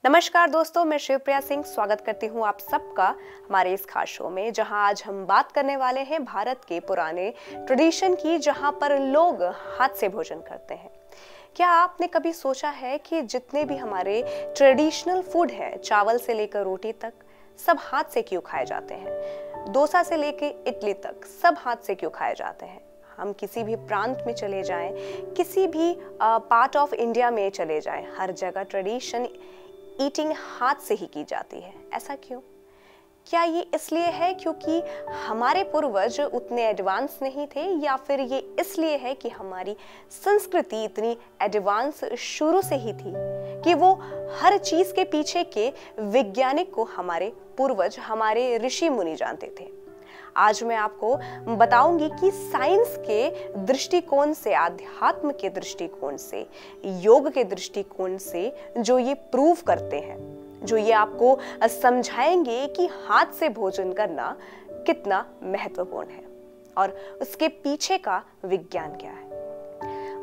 नमस्कार दोस्तों, मैं शिवप्रिया सिंह स्वागत करती हूँ आप सबका हमारे इस खास शो में, जहां आज हम बात करने वाले हैं भारत के पुराने ट्रेडिशन की, जहां पर लोग हाथ से भोजन करते हैं। क्या आपने कभी सोचा है कि जितने भी हमारे ट्रेडिशनल फूड है, चावल से लेकर रोटी तक, सब हाथ से क्यों खाए जाते हैं? डोसा से लेकर इडली तक सब हाथ से क्यों खाए जाते हैं? हम किसी भी प्रांत में चले जाएं, किसी भी पार्ट ऑफ इंडिया में चले जाएं, हर जगह ट्रेडिशन ईटिंग हाथ से ही की जाती है। ऐसा क्यों? क्या ये इसलिए है क्योंकि हमारे पूर्वज उतने एडवांस नहीं थे, या फिर ये इसलिए है कि हमारी संस्कृति इतनी एडवांस शुरू से ही थी कि वो हर चीज के पीछे के वैज्ञानिक को हमारे पूर्वज, हमारे ऋषि मुनि जानते थे? आज मैं आपको बताऊंगी कि साइंस के दृष्टिकोण से, आध्यात्म के दृष्टिकोण से, योग के दृष्टिकोण से जो ये प्रूव करते हैं, जो ये आपको समझाएंगे कि हाथ से भोजन करना कितना महत्वपूर्ण है और उसके पीछे का विज्ञान क्या है।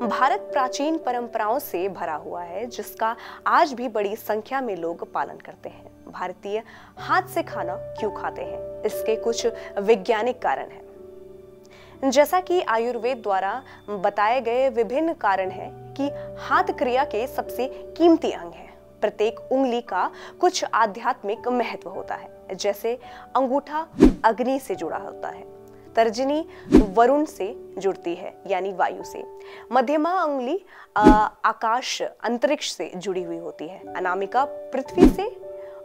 भारत प्राचीन परंपराओं से भरा हुआ है, जिसका आज भी बड़ी संख्या में लोग पालन करते हैं। भारतीय हाथ से खाना क्यों खाते हैं? इसके कुछ वैज्ञानिक कारण हैं। जैसा कि आयुर्वेद द्वारा बताए गए विभिन्न कारण हैं कि हाथ क्रिया के सबसे कीमती अंग है। प्रत्येक उंगली का कुछ आध्यात्मिक महत्व होता है। जैसे अंगूठा अग्नि से जुड़ा होता है, तर्जनी वरुण से जुड़ती है यानी वायु से, मध्यमा उंगली आकाश अंतरिक्ष से जुड़ी हुई होती है, अनामिका पृथ्वी से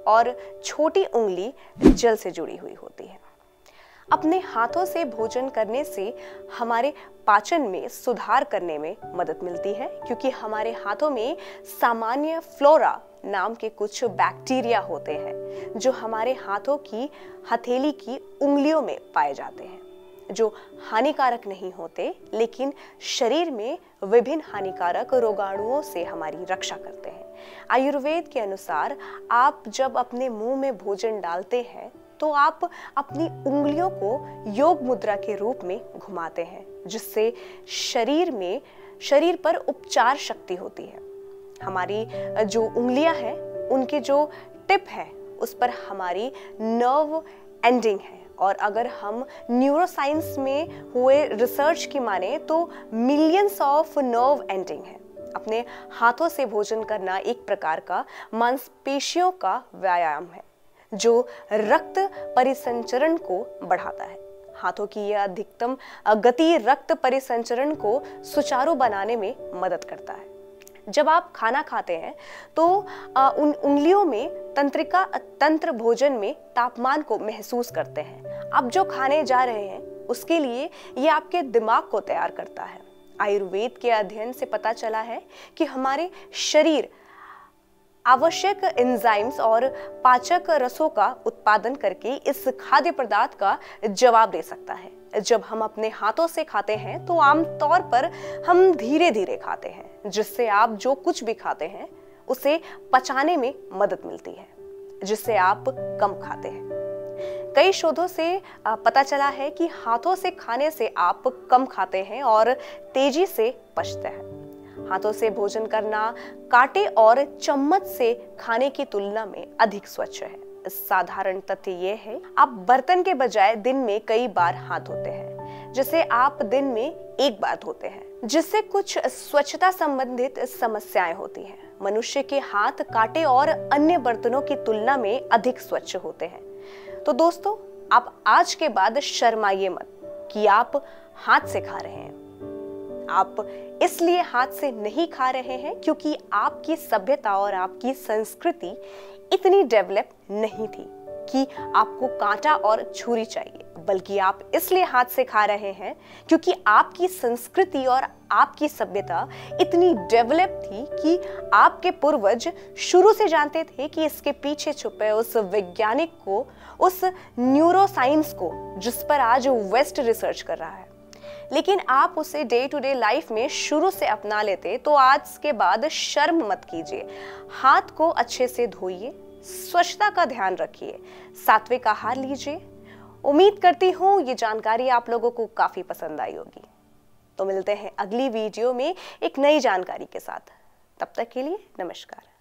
और छोटी उंगली जल से जुड़ी हुई होती है। अपने हाथों से भोजन करने से हमारे पाचन में सुधार करने में मदद मिलती है, क्योंकि हमारे हाथों में सामान्य फ्लोरा नाम के कुछ बैक्टीरिया होते हैं जो हमारे हाथों की हथेली की उंगलियों में पाए जाते हैं, जो हानिकारक नहीं होते लेकिन शरीर में विभिन्न हानिकारक रोगाणुओं से हमारी रक्षा करते हैं। आयुर्वेद के अनुसार आप जब अपने मुंह में भोजन डालते हैं तो आप अपनी उंगलियों को योग मुद्रा के रूप में घुमाते हैं, जिससे शरीर पर उपचार शक्ति होती है। हमारी जो उंगलियां हैं, उनके जो टिप है, उस पर हमारी नर्व एंडिंग है, और अगर हम न्यूरोसाइंस में हुए रिसर्च की माने तो मिलियंस ऑफ नर्व एंडिंग है। अपने हाथों से भोजन करना एक प्रकार का मांसपेशियों का व्यायाम है जो रक्त परिसंचरण को बढ़ाता है। हाथों की यह अधिकतम गति रक्त परिसंचरण को सुचारू बनाने में मदद करता है। जब आप खाना खाते हैं तो उन उंगलियों में तंत्र भोजन में तापमान को महसूस करते हैं। आप जो खाने जा रहे हैं उसके लिए ये आपके दिमाग को तैयार करता है। आयुर्वेद के अध्ययन से पता चला है कि हमारे शरीर आवश्यक एंजाइम्स और पाचक रसों का उत्पादन करके इस खाद्य पदार्थ का जवाब दे सकता है। जब हम अपने हाथों से खाते हैं तो आमतौर पर हम धीरे धीरे खाते हैं, जिससे आप जो कुछ भी खाते हैं उसे पचाने में मदद मिलती है, जिससे आप कम खाते हैं। कई शोधों से पता चला है कि हाथों से खाने से आप कम खाते हैं और तेजी से पचते हैं। हाथों से भोजन करना कांटे और चम्मच से खाने की तुलना में अधिक स्वच्छ है। साधारण तथ्य यह है, आप बर्तन के बजाय दिन में कई बार हाथ धोते हैं, जिसे आप दिन में एक बार धोते हैं, जिससे कुछ स्वच्छता संबंधित समस्याएं होती हैं। मनुष्य के हाथ कांटे और अन्य बर्तनों की तुलना में अधिक स्वच्छ होते हैं। तो दोस्तों, आप आज के बाद शर्माइए मत कि आप हाथ से खा रहे हैं। आप इसलिए हाथ से नहीं खा रहे हैं क्योंकि आपकी सभ्यता और आपकी संस्कृति इतनी डेवलप नहीं थी कि आपको कांटा और छुरी चाहिए, बल्कि आप इसलिए हाथ से खा रहे हैं क्योंकि आपकी संस्कृति और आपकी सभ्यता इतनी डेवलप थी कि आपके पूर्वज शुरू से जानते थे कि इसके पीछे छुपे उस वैज्ञानिक को, उस न्यूरोसाइंस को, जिस पर आज वेस्ट रिसर्च कर रहा है। लेकिन आप उसे डे टू डे लाइफ में शुरू से अपना लेते तो आज के बाद शर्म मत कीजिए। हाथ को अच्छे से धोइए, स्वच्छता का ध्यान रखिए, सात्विक आहार लीजिए। उम्मीद करती हूँ ये जानकारी आप लोगों को काफी पसंद आई होगी। तो मिलते हैं अगली वीडियो में एक नई जानकारी के साथ। तब तक के लिए नमस्कार।